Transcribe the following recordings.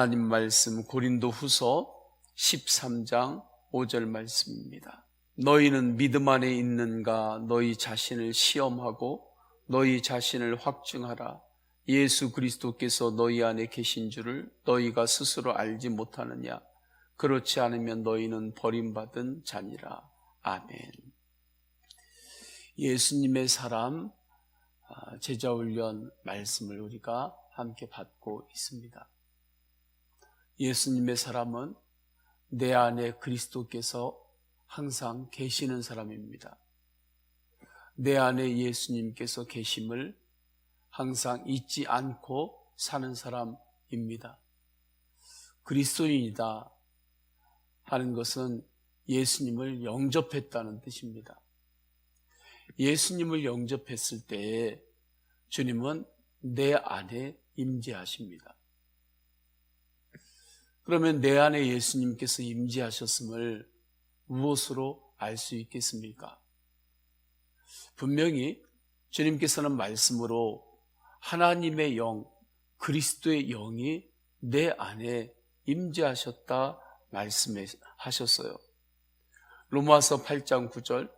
하나님 말씀 고린도후서 13장 5절 말씀입니다. 너희는 믿음 안에 있는가? 너희 자신을 시험하고 너희 자신을 확증하라. 예수 그리스도께서 너희 안에 계신 줄을 너희가 스스로 알지 못하느냐? 그렇지 않으면 너희는 버림받은 자니라. 아멘. 예수님의 사람 제자훈련 말씀을 우리가 함께 받고 있습니다. 예수님의 사람은 내 안에 그리스도께서 항상 계시는 사람입니다. 내 안에 예수님께서 계심을 항상 잊지 않고 사는 사람입니다. 그리스도인이다 하는 것은 예수님을 영접했다는 뜻입니다. 예수님을 영접했을 때에 주님은 내 안에 임재하십니다. 그러면 내 안에 예수님께서 임재하셨음을 무엇으로 알 수 있겠습니까? 분명히 주님께서는 말씀으로 하나님의 영, 그리스도의 영이 내 안에 임재하셨다 말씀하셨어요. 로마서 8장 9절,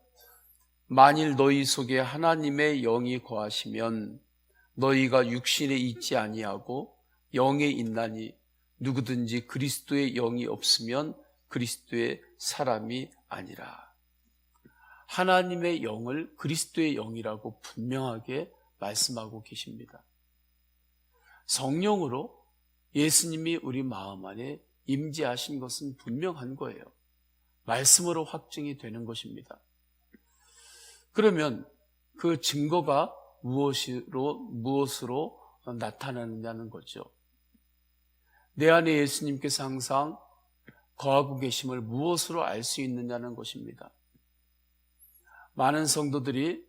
만일 너희 속에 하나님의 영이 거하시면 너희가 육신에 있지 아니하고 영에 있나니 누구든지 그리스도의 영이 없으면 그리스도의 사람이 아니라. 하나님의 영을 그리스도의 영이라고 분명하게 말씀하고 계십니다. 성령으로 예수님이 우리 마음 안에 임재하신 것은 분명한 거예요. 말씀으로 확증이 되는 것입니다. 그러면 그 증거가 무엇으로 나타나느냐는 거죠. 내 안에 예수님께서 항상 거하고 계심을 무엇으로 알 수 있느냐는 것입니다. 많은 성도들이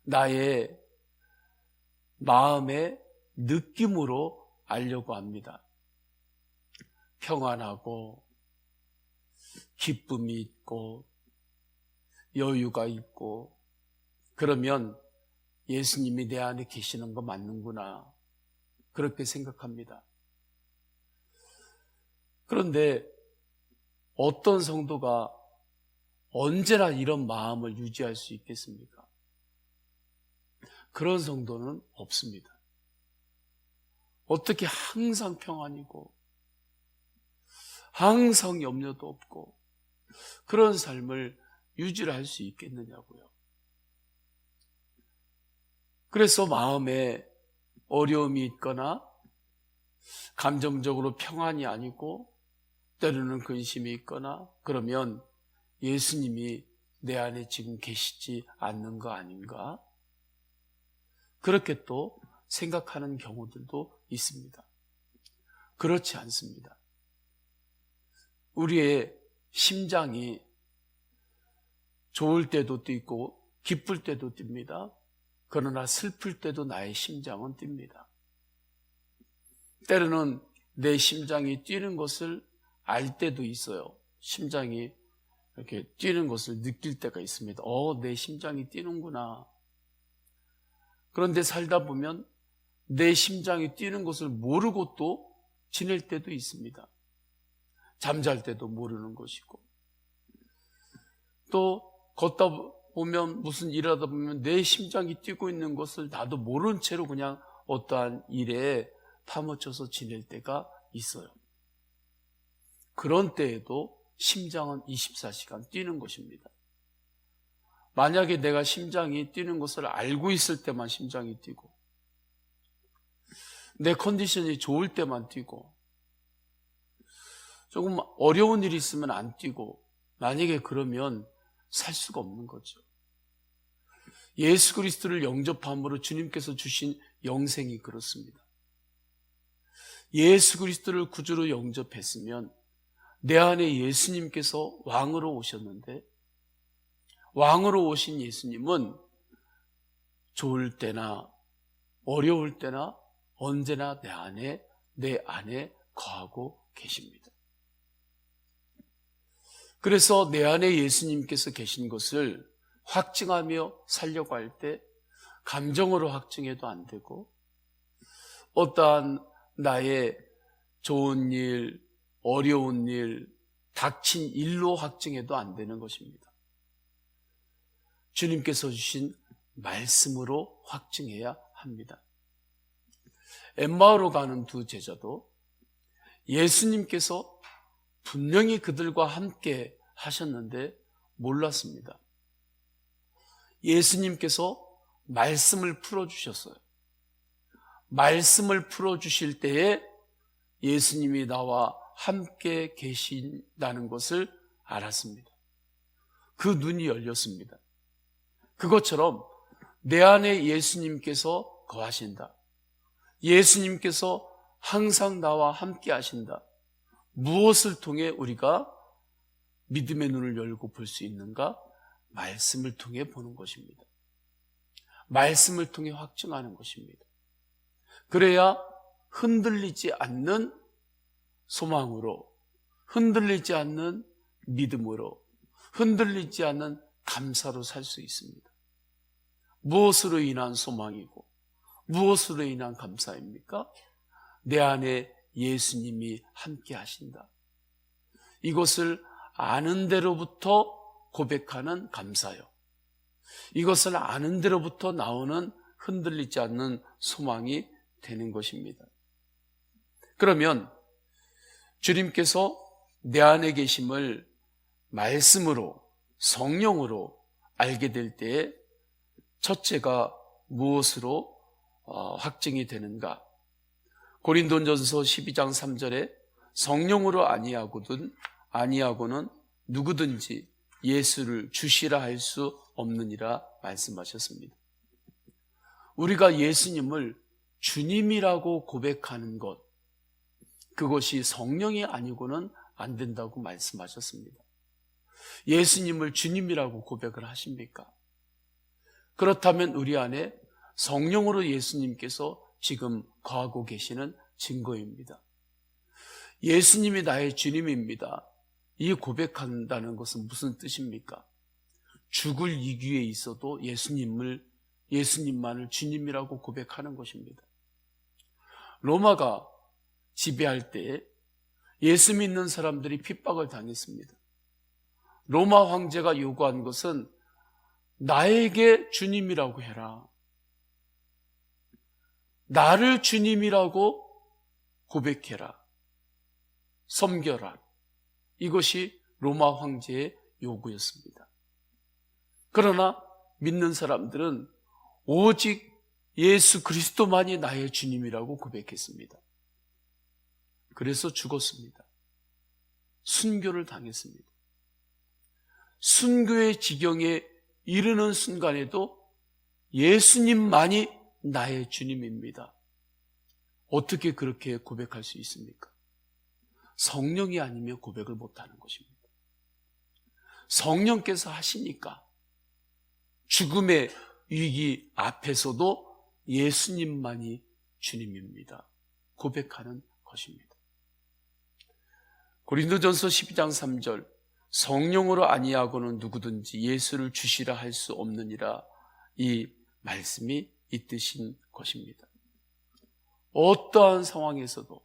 나의 마음의 느낌으로 알려고 합니다. 평안하고 기쁨이 있고 여유가 있고 그러면 예수님이 내 안에 계시는 거 맞는구나 그렇게 생각합니다. 그런데 어떤 성도가 언제나 이런 마음을 유지할 수 있겠습니까? 그런 성도는 없습니다. 어떻게 항상 평안이고 항상 염려도 없고 그런 삶을 유지를 할 수 있겠느냐고요. 그래서 마음에 어려움이 있거나 감정적으로 평안이 아니고 때로는 근심이 있거나 그러면 예수님이 내 안에 지금 계시지 않는 거 아닌가? 그렇게 또 생각하는 경우들도 있습니다. 그렇지 않습니다. 우리의 심장이 좋을 때도 뛰고 기쁠 때도 뜁니다. 그러나 슬플 때도 나의 심장은 뜁니다. 때로는 내 심장이 뛰는 것을 알 때도 있어요. 심장이 이렇게 뛰는 것을 느낄 때가 있습니다. 내 심장이 뛰는구나. 그런데 살다 보면 내 심장이 뛰는 것을 모르고 또 지낼 때도 있습니다. 잠잘 때도 모르는 것이고 또 걷다 보면 무슨 일을 하다 보면 내 심장이 뛰고 있는 것을 나도 모른 채로 그냥 어떠한 일에 파묻혀서 지낼 때가 있어요. 그런 때에도 심장은 24시간 뛰는 것입니다. 만약에 내가 심장이 뛰는 것을 알고 있을 때만 심장이 뛰고 내 컨디션이 좋을 때만 뛰고 조금 어려운 일이 있으면 안 뛰고 만약에 그러면 살 수가 없는 거죠. 예수 그리스도를 영접함으로 주님께서 주신 영생이 그렇습니다. 예수 그리스도를 구주로 영접했으면 내 안에 예수님께서 왕으로 오셨는데 왕으로 오신 예수님은 좋을 때나 어려울 때나 언제나 내 안에 거하고 계십니다. 그래서 내 안에 예수님께서 계신 것을 확증하며 살려고 할 때 감정으로 확증해도 안 되고 어떠한 나의 좋은 일, 어려운 일, 닥친 일로 확증해도 안 되는 것입니다. 주님께서 주신 말씀으로 확증해야 합니다. 엠마오로 가는 두 제자도 예수님께서 분명히 그들과 함께 하셨는데 몰랐습니다. 예수님께서 말씀을 풀어주셨어요. 말씀을 풀어주실 때에 예수님이 나와 함께 계신다는 것을 알았습니다. 그 눈이 열렸습니다. 그것처럼 내 안에 예수님께서 거하신다. 예수님께서 항상 나와 함께 하신다. 무엇을 통해 우리가 믿음의 눈을 열고 볼 수 있는가? 말씀을 통해 보는 것입니다. 말씀을 통해 확증하는 것입니다. 그래야 흔들리지 않는 소망으로, 흔들리지 않는 믿음으로, 흔들리지 않는 감사로 살 수 있습니다. 무엇으로 인한 소망이고 무엇으로 인한 감사입니까? 내 안에 예수님이 함께 하신다. 이것을 아는 대로부터 고백하는 감사요. 이것을 아는 대로부터 나오는 흔들리지 않는 소망이 되는 것입니다. 그러면 주님께서 내 안에 계심을 말씀으로, 성령으로 알게 될 때에 첫째가 무엇으로 확증이 되는가? 고린도전서 12장 3절에 성령으로 아니하고는 누구든지 예수를 주시라 할 수 없느니라 말씀하셨습니다. 우리가 예수님을 주님이라고 고백하는 것, 그것이 성령이 아니고는 안 된다고 말씀하셨습니다. 예수님을 주님이라고 고백을 하십니까? 그렇다면 우리 안에 성령으로 예수님께서 지금 거하고 계시는 증거입니다. 예수님이 나의 주님입니다. 이 고백한다는 것은 무슨 뜻입니까? 죽을 이기에 있어도 예수님만을 주님이라고 고백하는 것입니다. 로마가 지배할 때 예수 믿는 사람들이 핍박을 당했습니다. 로마 황제가 요구한 것은 나에게 주님이라고 해라. 나를 주님이라고 고백해라. 섬겨라. 이것이 로마 황제의 요구였습니다. 그러나 믿는 사람들은 오직 예수 그리스도만이 나의 주님이라고 고백했습니다. 그래서 죽었습니다. 순교를 당했습니다. 순교의 지경에 이르는 순간에도 예수님만이 나의 주님입니다. 어떻게 그렇게 고백할 수 있습니까? 성령이 아니면 고백을 못하는 것입니다. 성령께서 하시니까 죽음의 위기 앞에서도 예수님만이 주님입니다. 고백하는 것입니다. 고린도전서 12장 3절 성령으로 아니하고는 누구든지 예수를 주시라 할 수 없느니라, 이 말씀이 이 뜻인 것입니다. 어떠한 상황에서도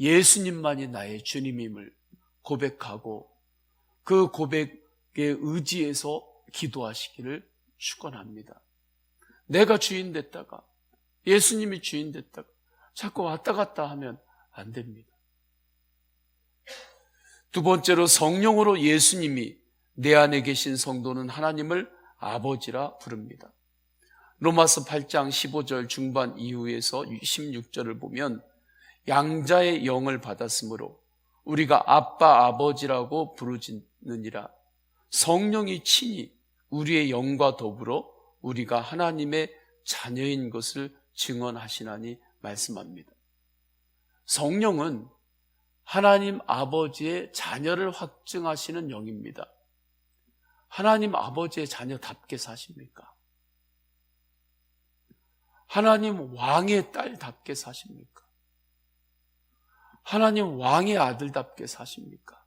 예수님만이 나의 주님임을 고백하고 그 고백에 의지해서 기도하시기를 축원합니다. 내가 주인 됐다가 예수님이 주인 됐다가 자꾸 왔다 갔다 하면 안 됩니다. 두 번째로 성령으로 예수님이 내 안에 계신 성도는 하나님을 아버지라 부릅니다. 로마서 8장 15절 중반 이후에서 16절을 보면 양자의 영을 받았으므로 우리가 아빠 아버지라고 부르짖느니라. 성령이 친히 우리의 영과 더불어 우리가 하나님의 자녀인 것을 증언하시나니 말씀합니다. 성령은 하나님 아버지의 자녀를 확증하시는 영입니다. 하나님 아버지의 자녀답게 사십니까? 하나님 왕의 딸답게 사십니까? 하나님 왕의 아들답게 사십니까?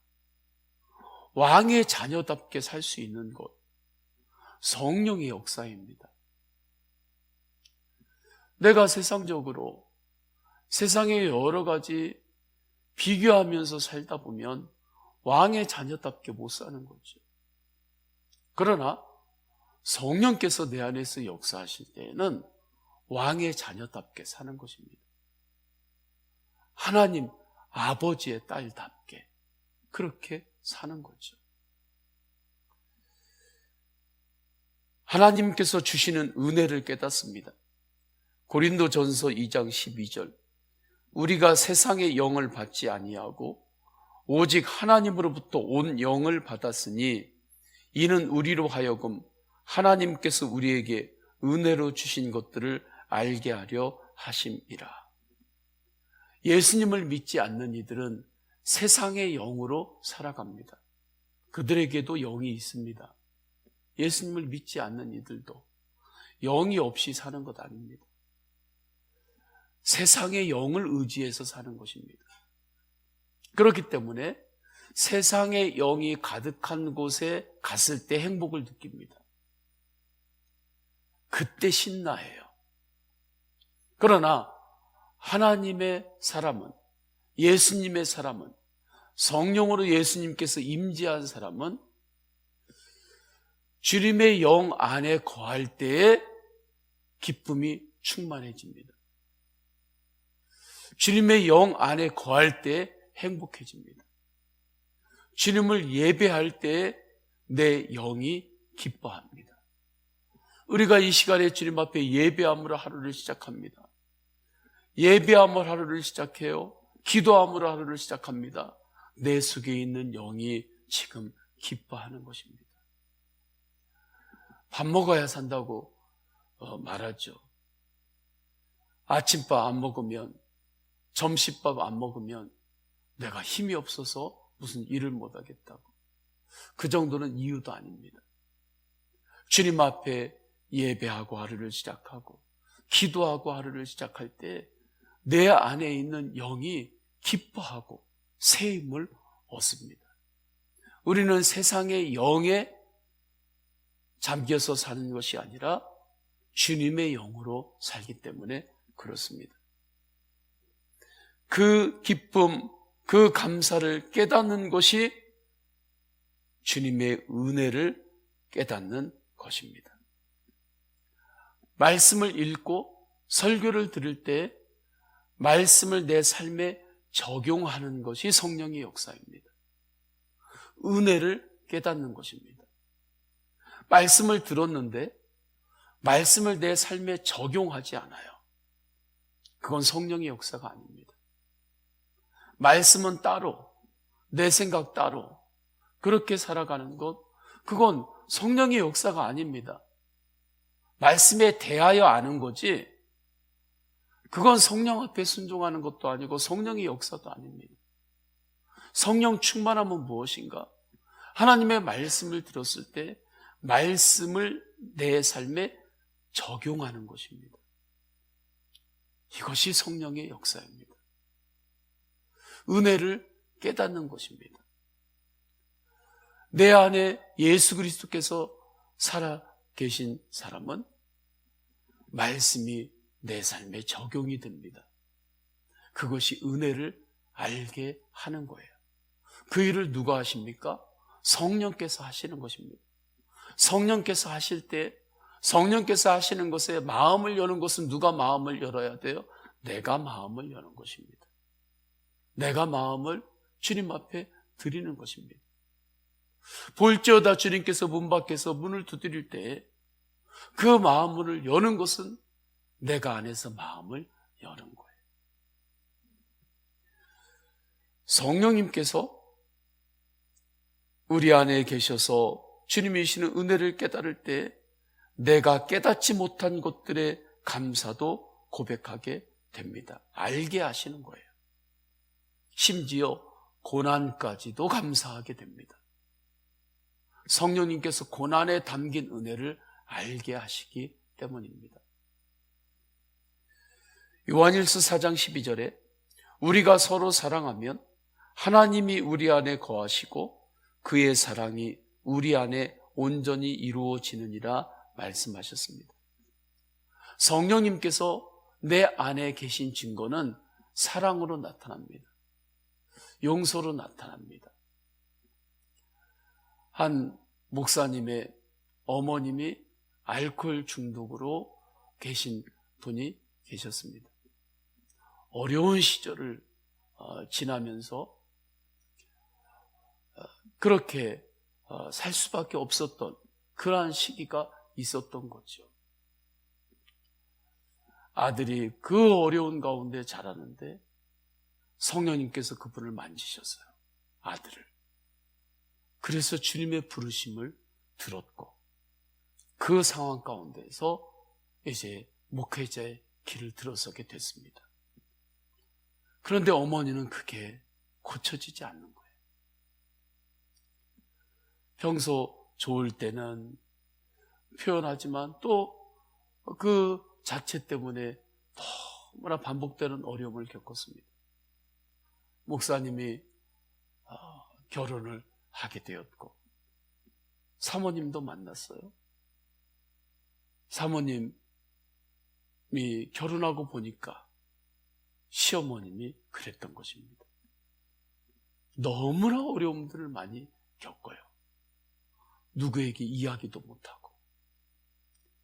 왕의 자녀답게 살 수 있는 것, 성령의 역사입니다. 내가 세상적으로 세상의 여러 가지 비교하면서 살다 보면 왕의 자녀답게 못 사는 거죠. 그러나 성령께서 내 안에서 역사하실 때에는 왕의 자녀답게 사는 것입니다. 하나님 아버지의 딸답게 그렇게 사는 거죠. 하나님께서 주시는 은혜를 깨닫습니다. 고린도전서 2장 12절 우리가 세상의 영을 받지 아니하고 오직 하나님으로부터 온 영을 받았으니 이는 우리로 하여금 하나님께서 우리에게 은혜로 주신 것들을 알게 하려 하심이라. 예수님을 믿지 않는 이들은 세상의 영으로 살아갑니다. 그들에게도 영이 있습니다. 예수님을 믿지 않는 이들도 영이 없이 사는 것 아닙니다. 세상의 영을 의지해서 사는 것입니다. 그렇기 때문에 세상의 영이 가득한 곳에 갔을 때 행복을 느낍니다. 그때 신나해요. 그러나 하나님의 사람은, 예수님의 사람은, 성령으로 예수님께서 임재한 사람은 주님의 영 안에 거할 때에 기쁨이 충만해집니다. 주님의 영 안에 거할 때 행복해집니다. 주님을 예배할 때 내 영이 기뻐합니다. 우리가 이 시간에 주님 앞에 예배함으로 하루를 시작합니다. 예배함으로 하루를 시작해요. 기도함으로 하루를 시작합니다. 내 속에 있는 영이 지금 기뻐하는 것입니다. 밥 먹어야 산다고 말하죠. 아침밥 안 먹으면, 점심밥 안 먹으면 내가 힘이 없어서 무슨 일을 못 하겠다고. 그 정도는 이유도 아닙니다. 주님 앞에 예배하고 하루를 시작하고 기도하고 하루를 시작할 때 내 안에 있는 영이 기뻐하고 새 힘을 얻습니다. 우리는 세상의 영에 잠겨서 사는 것이 아니라 주님의 영으로 살기 때문에 그렇습니다. 그 기쁨, 그 감사를 깨닫는 것이 주님의 은혜를 깨닫는 것입니다. 말씀을 읽고 설교를 들을 때 말씀을 내 삶에 적용하는 것이 성령의 역사입니다. 은혜를 깨닫는 것입니다. 말씀을 들었는데 말씀을 내 삶에 적용하지 않아요. 그건 성령의 역사가 아닙니다. 말씀은 따로, 내 생각 따로 그렇게 살아가는 것, 그건 성령의 역사가 아닙니다. 말씀에 대하여 아는 거지 그건 성령 앞에 순종하는 것도 아니고 성령의 역사도 아닙니다. 성령 충만함은 무엇인가? 하나님의 말씀을 들었을 때 말씀을 내 삶에 적용하는 것입니다. 이것이 성령의 역사입니다. 은혜를 깨닫는 것입니다. 내 안에 예수 그리스도께서 살아 계신 사람은 말씀이 내 삶에 적용이 됩니다. 그것이 은혜를 알게 하는 거예요. 그 일을 누가 하십니까? 성령께서 하시는 것입니다. 성령께서 하실 때, 성령께서 하시는 것에 마음을 여는 것은 누가 마음을 열어야 돼요? 내가 마음을 여는 것입니다. 내가 마음을 주님 앞에 드리는 것입니다. 볼지어다 주님께서 문 밖에서 문을 두드릴 때 그 마음을 여는 것은 내가 안에서 마음을 여는 거예요. 성령님께서 우리 안에 계셔서 주님이 주시는 은혜를 깨달을 때 내가 깨닫지 못한 것들의 감사도 고백하게 됩니다. 알게 하시는 거예요. 심지어 고난까지도 감사하게 됩니다. 성령님께서 고난에 담긴 은혜를 알게 하시기 때문입니다. 요한일서 4장 12절에 우리가 서로 사랑하면 하나님이 우리 안에 거하시고 그의 사랑이 우리 안에 온전히 이루어지느니라 말씀하셨습니다. 성령님께서 내 안에 계신 증거는 사랑으로 나타납니다. 용서로 나타납니다. 한 목사님의 어머님이 알코올 중독으로 계신 분이 계셨습니다. 어려운 시절을 지나면서 그렇게 살 수밖에 없었던 그러한 시기가 있었던 거죠. 아들이 그 어려운 가운데 자라는데 성령님께서 그분을 만지셨어요. 아들을. 그래서 주님의 부르심을 들었고 그 상황 가운데서 이제 목회자의 길을 들어서게 됐습니다. 그런데 어머니는 그게 고쳐지지 않는 거예요. 평소 좋을 때는 표현하지만 또 그 자체 때문에 너무나 반복되는 어려움을 겪었습니다. 목사님이 결혼을 하게 되었고 사모님도 만났어요. 사모님이 결혼하고 보니까 시어머님이 그랬던 것입니다. 너무나 어려움들을 많이 겪어요. 누구에게 이야기도 못하고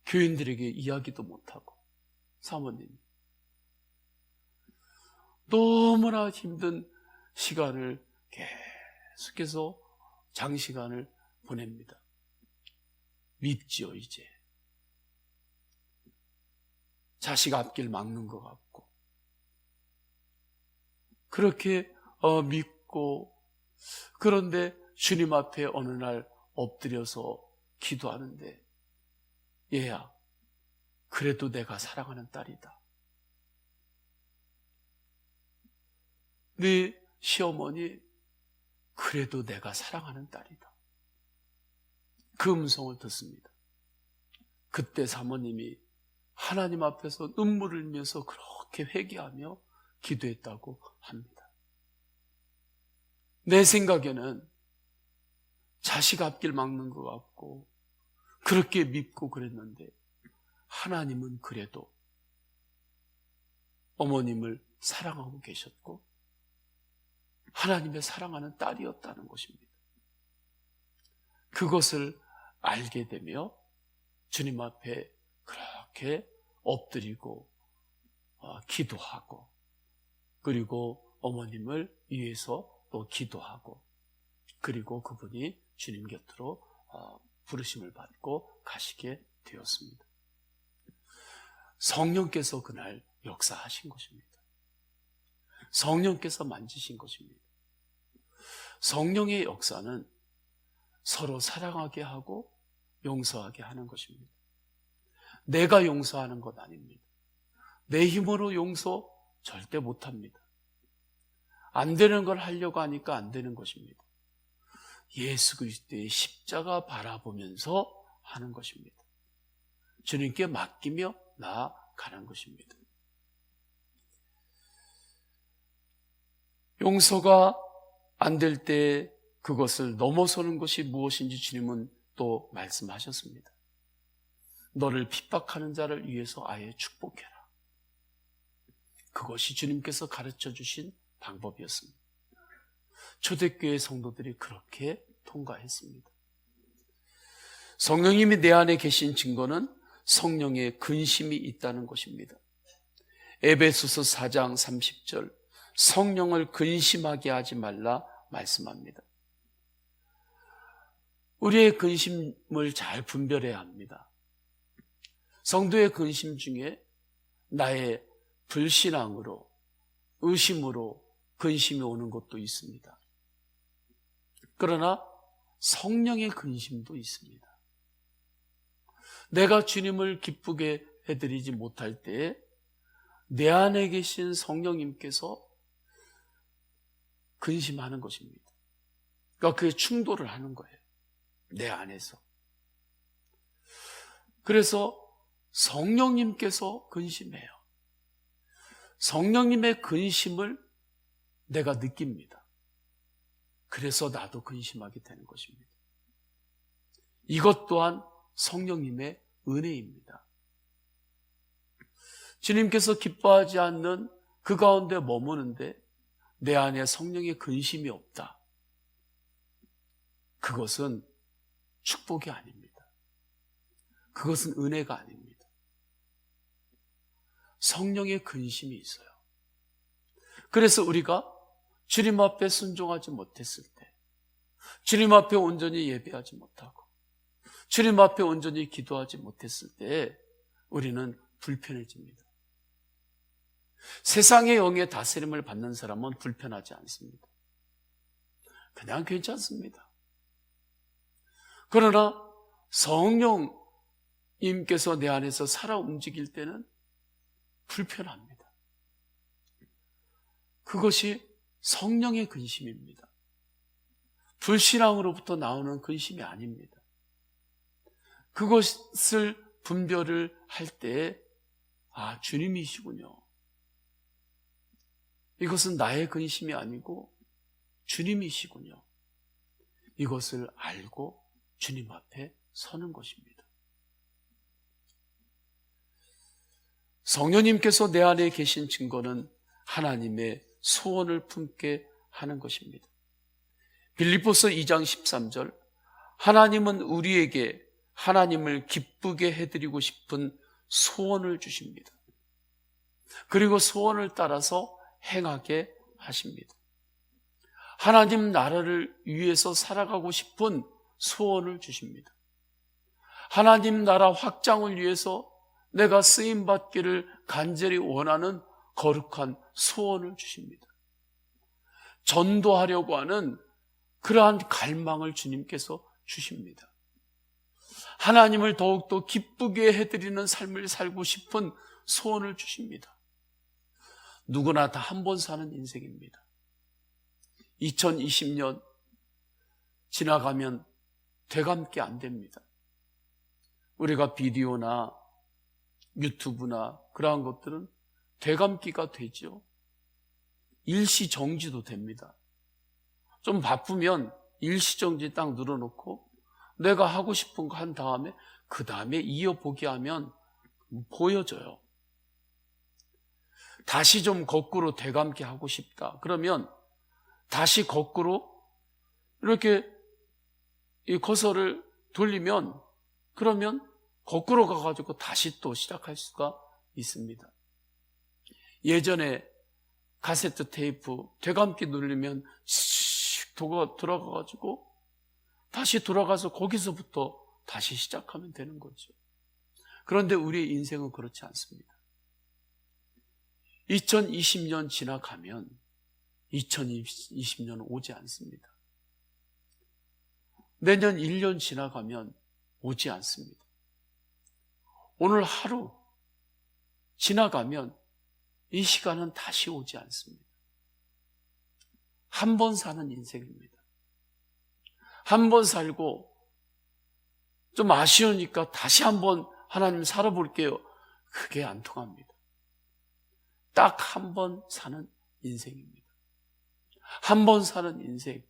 교인들에게 이야기도 못하고 사모님이 너무나 힘든 시간을 계속해서 장시간을 보냅니다. 밉지요. 이제 자식 앞길 막는 것 같고 그렇게 믿고 그런데 주님 앞에 어느 날 엎드려서 기도하는데 얘야 그래도 내가 사랑하는 딸이다. 네 시어머니 그래도 내가 사랑하는 딸이다. 그 음성을 듣습니다. 그때 사모님이 하나님 앞에서 눈물을 흘리면서 그렇게 회개하며 기도했다고 합니다. 내 생각에는 자식 앞길 막는 것 같고 그렇게 밉고 그랬는데 하나님은 그래도 어머님을 사랑하고 계셨고 하나님의 사랑하는 딸이었다는 것입니다. 그것을 알게 되며 주님 앞에 그렇게 엎드리고 기도하고 그리고 어머님을 위해서 또 기도하고 그리고 그분이 주님 곁으로 부르심을 받고 가시게 되었습니다. 성령께서 그날 역사하신 것입니다. 성령께서 만지신 것입니다. 성령의 역사는 서로 사랑하게 하고 용서하게 하는 것입니다. 내가 용서하는 것 아닙니다. 내 힘으로 용서 절대 못합니다. 안 되는 걸 하려고 하니까 안 되는 것입니다. 예수 그리스도의 십자가 바라보면서 하는 것입니다. 주님께 맡기며 나아가는 것입니다. 용서가 안 될 때 그것을 넘어서는 것이 무엇인지 주님은 또 말씀하셨습니다. 너를 핍박하는 자를 위해서 아예 축복해라. 그것이 주님께서 가르쳐 주신 방법이었습니다. 초대교회 성도들이 그렇게 통과했습니다. 성령님이 내 안에 계신 증거는 성령의 근심이 있다는 것입니다. 에베소서 4장 30절 성령을 근심하게 하지 말라 말씀합니다. 우리의 근심을 잘 분별해야 합니다. 성도의 근심 중에 나의 불신앙으로 의심으로 근심이 오는 것도 있습니다. 그러나 성령의 근심도 있습니다. 내가 주님을 기쁘게 해드리지 못할 때에 내 안에 계신 성령님께서 근심하는 것입니다. 그러니까 그게 충돌을 하는 거예요. 내 안에서. 그래서 성령님께서 근심해요. 성령님의 근심을 내가 느낍니다. 그래서 나도 근심하게 되는 것입니다. 이것 또한 성령님의 은혜입니다. 주님께서 기뻐하지 않는 그 가운데 머무는데 내 안에 성령의 근심이 없다. 그것은 축복이 아닙니다. 그것은 은혜가 아닙니다. 성령의 근심이 있어요. 그래서 우리가 주님 앞에 순종하지 못했을 때, 주님 앞에 온전히 예배하지 못하고, 주님 앞에 온전히 기도하지 못했을 때 우리는 불편해집니다. 세상의 영의 다스림을 받는 사람은 불편하지 않습니다. 그냥 괜찮습니다. 그러나 성령님께서 내 안에서 살아 움직일 때는 불편합니다. 그것이 성령의 근심입니다. 불신앙으로부터 나오는 근심이 아닙니다. 그것을 분별을 할 때, 아, 주님이시군요. 이것은 나의 근심이 아니고 주님이시군요. 이것을 알고 주님 앞에 서는 것입니다. 성령님께서 내 안에 계신 증거는 하나님의 소원을 품게 하는 것입니다. 빌립보서 2장 13절, 하나님은 우리에게 하나님을 기쁘게 해드리고 싶은 소원을 주십니다. 그리고 소원을 따라서 행하게 하십니다. 하나님 나라를 위해서 살아가고 싶은 소원을 주십니다. 하나님 나라 확장을 위해서 내가 쓰임받기를 간절히 원하는 거룩한 소원을 주십니다. 전도하려고 하는 그러한 갈망을 주님께서 주십니다. 하나님을 더욱더 기쁘게 해드리는 삶을 살고 싶은 소원을 주십니다. 누구나 다 한 번 사는 인생입니다. 2020년 지나가면 되감기 안 됩니다. 우리가 비디오나 유튜브나 그러한 것들은 되감기가 되죠. 일시정지도 됩니다. 좀 바쁘면 일시정지 딱 눌러놓고 내가 하고 싶은 거 한 다음에 그 다음에 이어보기 하면 보여져요. 다시 좀 거꾸로 되감기 하고 싶다. 그러면 다시 거꾸로 이렇게 이 커서를 돌리면 그러면 거꾸로 가가지고 다시 또 시작할 수가 있습니다. 예전에 카세트 테이프 되감기 누르면 씩 돌아가가지고 다시 돌아가서 거기서부터 다시 시작하면 되는 거죠. 그런데 우리의 인생은 그렇지 않습니다. 2020년 지나가면 2020년 오지 않습니다. 내년 1년 지나가면 오지 않습니다. 오늘 하루 지나가면 이 시간은 다시 오지 않습니다. 한 번 사는 인생입니다. 한 번 살고 좀 아쉬우니까 다시 한번 하나님 살아볼게요. 그게 안 통합니다. 딱 한 번 사는 인생입니다. 한 번 사는 인생,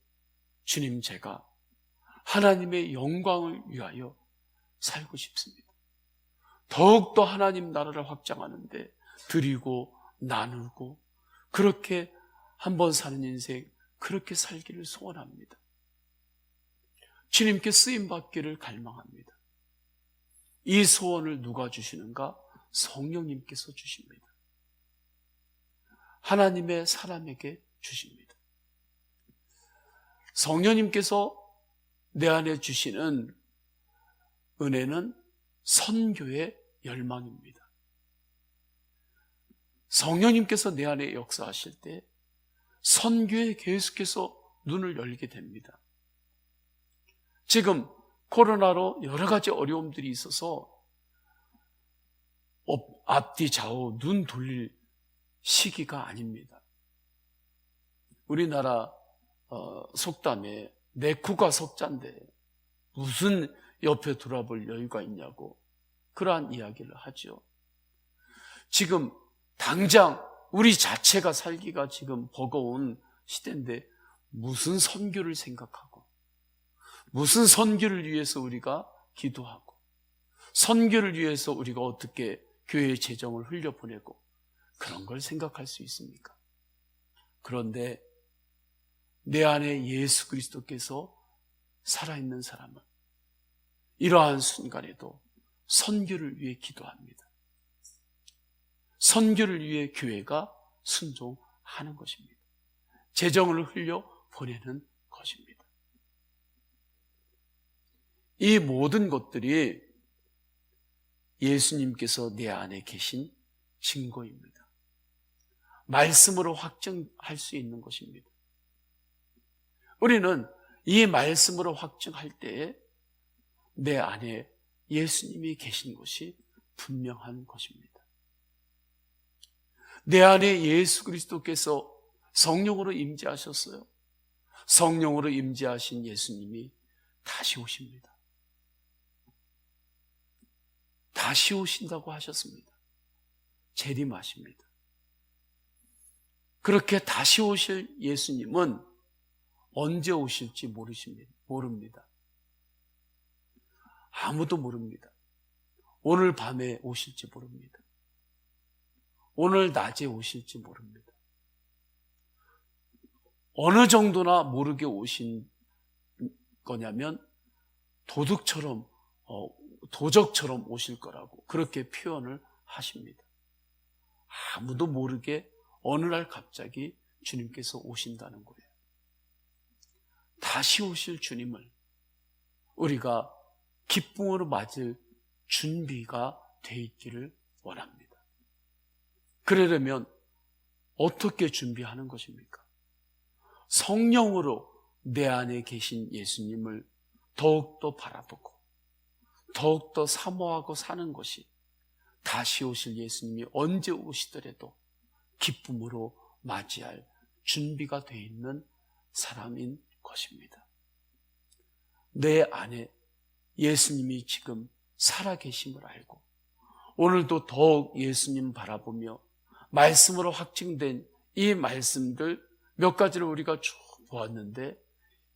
주님 제가 하나님의 영광을 위하여 살고 싶습니다. 더욱더 하나님 나라를 확장하는데 드리고 나누고 그렇게 한 번 사는 인생, 그렇게 살기를 소원합니다. 주님께 쓰임받기를 갈망합니다. 이 소원을 누가 주시는가? 성령님께서 주십니다. 하나님의 사람에게 주십니다. 성령님께서 내 안에 주시는 은혜는 선교의 열망입니다. 성령님께서 내 안에 역사하실 때 선교에 계속해서 눈을 열게 됩니다. 지금 코로나로 여러 가지 어려움들이 있어서 앞뒤 좌우 눈 돌릴 시기가 아닙니다. 우리나라 속담에 내 코가 석잔데 무슨 옆에 돌아볼 여유가 있냐고 그러한 이야기를 하죠. 지금 당장 우리 자체가 살기가 지금 버거운 시대인데 무슨 선교를 생각하고 무슨 선교를 위해서 우리가 기도하고 선교를 위해서 우리가 어떻게 교회의 재정을 흘려보내고 그런 걸 생각할 수 있습니까? 그런데 내 안에 예수 그리스도께서 살아있는 사람은 이러한 순간에도 선교를 위해 기도합니다. 선교를 위해 교회가 순종하는 것입니다. 재정을 흘려 보내는 것입니다. 이 모든 것들이 예수님께서 내 안에 계신 증거입니다. 말씀으로 확증할 수 있는 것입니다. 우리는 이 말씀으로 확증할 때에 내 안에 예수님이 계신 것이 분명한 것입니다. 내 안에 예수 그리스도께서 성령으로 임재하셨어요. 성령으로 임재하신 예수님이 다시 오십니다. 다시 오신다고 하셨습니다. 재림하십니다. 그렇게 다시 오실 예수님은 언제 오실지 모릅니다. 아무도 모릅니다. 오늘 밤에 오실지 모릅니다. 오늘 낮에 오실지 모릅니다. 어느 정도나 모르게 오신 거냐면 도적처럼 오실 거라고 그렇게 표현을 하십니다. 아무도 모르게 어느 날 갑자기 주님께서 오신다는 거예요. 다시 오실 주님을 우리가 기쁨으로 맞을 준비가 돼 있기를 원합니다. 그러려면 어떻게 준비하는 것입니까? 성령으로 내 안에 계신 예수님을 더욱더 바라보고 더욱더 사모하고 사는 것이 다시 오실 예수님이 언제 오시더라도 기쁨으로 맞이할 준비가 되어 있는 사람인 것입니다. 내 안에 예수님이 지금 살아계심을 알고 오늘도 더욱 예수님 바라보며 말씀으로 확증된 이 말씀들 몇 가지를 우리가 쭉 보았는데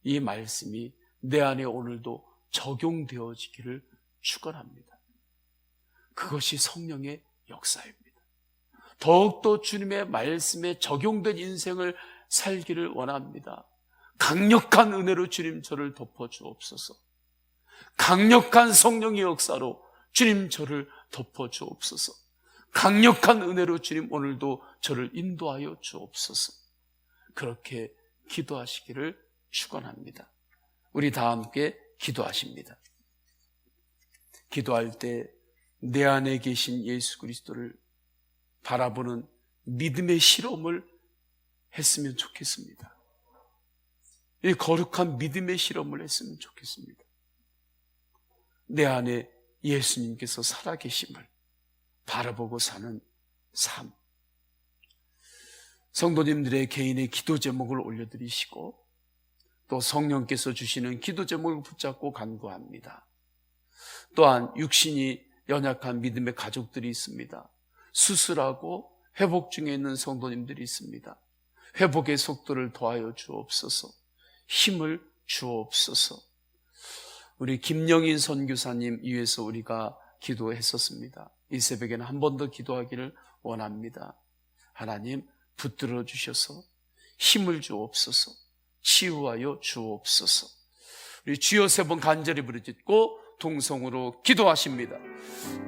이 말씀이 내 안에 오늘도 적용되어지기를 축원합니다. 그것이 성령의 역사입니다. 더욱더 주님의 말씀에 적용된 인생을 살기를 원합니다. 강력한 은혜로 주님 저를 덮어주옵소서. 강력한 성령의 역사로 주님 저를 덮어주옵소서. 강력한 은혜로 주님 오늘도 저를 인도하여 주옵소서. 그렇게 기도하시기를 축원합니다. 우리 다 함께 기도하십니다. 기도할 때 내 안에 계신 예수 그리스도를 바라보는 믿음의 실험을 했으면 좋겠습니다. 이 거룩한 믿음의 실험을 했으면 좋겠습니다. 내 안에 예수님께서 살아계심을 바라보고 사는 삶. 성도님들의 개인의 기도 제목을 올려드리시고 또 성령께서 주시는 기도 제목을 붙잡고 간구합니다. 또한 육신이 연약한 믿음의 가족들이 있습니다. 수술하고 회복 중에 있는 성도님들이 있습니다. 회복의 속도를 더하여 주옵소서. 힘을 주옵소서. 우리 김영인 선교사님 위해서 우리가 기도했었습니다. 이 새벽에는 한 번 더 기도하기를 원합니다. 하나님 붙들어 주셔서 힘을 주옵소서. 치유하여 주옵소서. 우리 주여 세 번 간절히 부르짖고 동성으로 기도하십니다.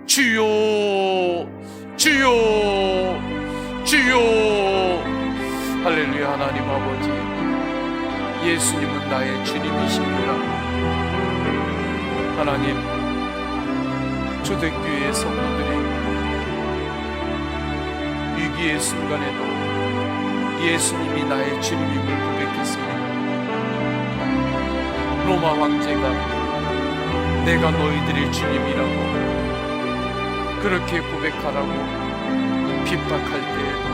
주여 주여 주여. 할렐루야. 하나님 아버지, 예수님은 나의 주님이십니다. 하나님, 초대교회의 성도들이 위기의 순간에도 예수님이 나의 주님임을 고백했습니다. 로마 황제가 내가 너희들의 주님이라고 그렇게 고백하라고 핍박할 때에도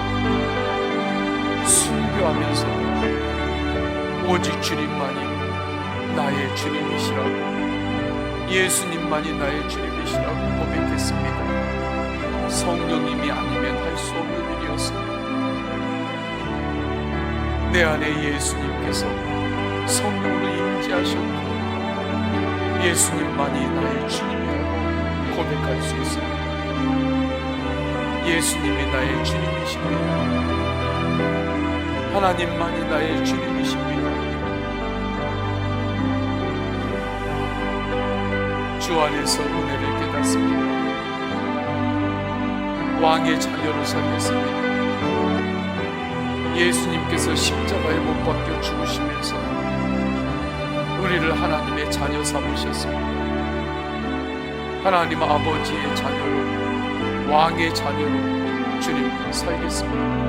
순교하면서 오직 주님만이 나의 주님이시라고, 예수님만이 나의 주님이시라고 고백했습니다. 성령님이 아니면 할 수 없는 일이었습니다. 내 안에 예수님께서 성령으로 임재하셨고 예수님만이 나의 주님이라고 고백할 수 있습니다. 예수님이 나의 주님이십니다. 하나님만이 나의 주님이십니다. 주 안에서 은혜를 깨닫습니다. 왕의 자녀로 살겠습니다. 예수님께서 십자가에 못 박혀 죽으시면서 우리를 하나님의 자녀 삼으셨습니다. 하나님 아버지의 자녀로, 왕의 자녀로 주님과 살겠습니다.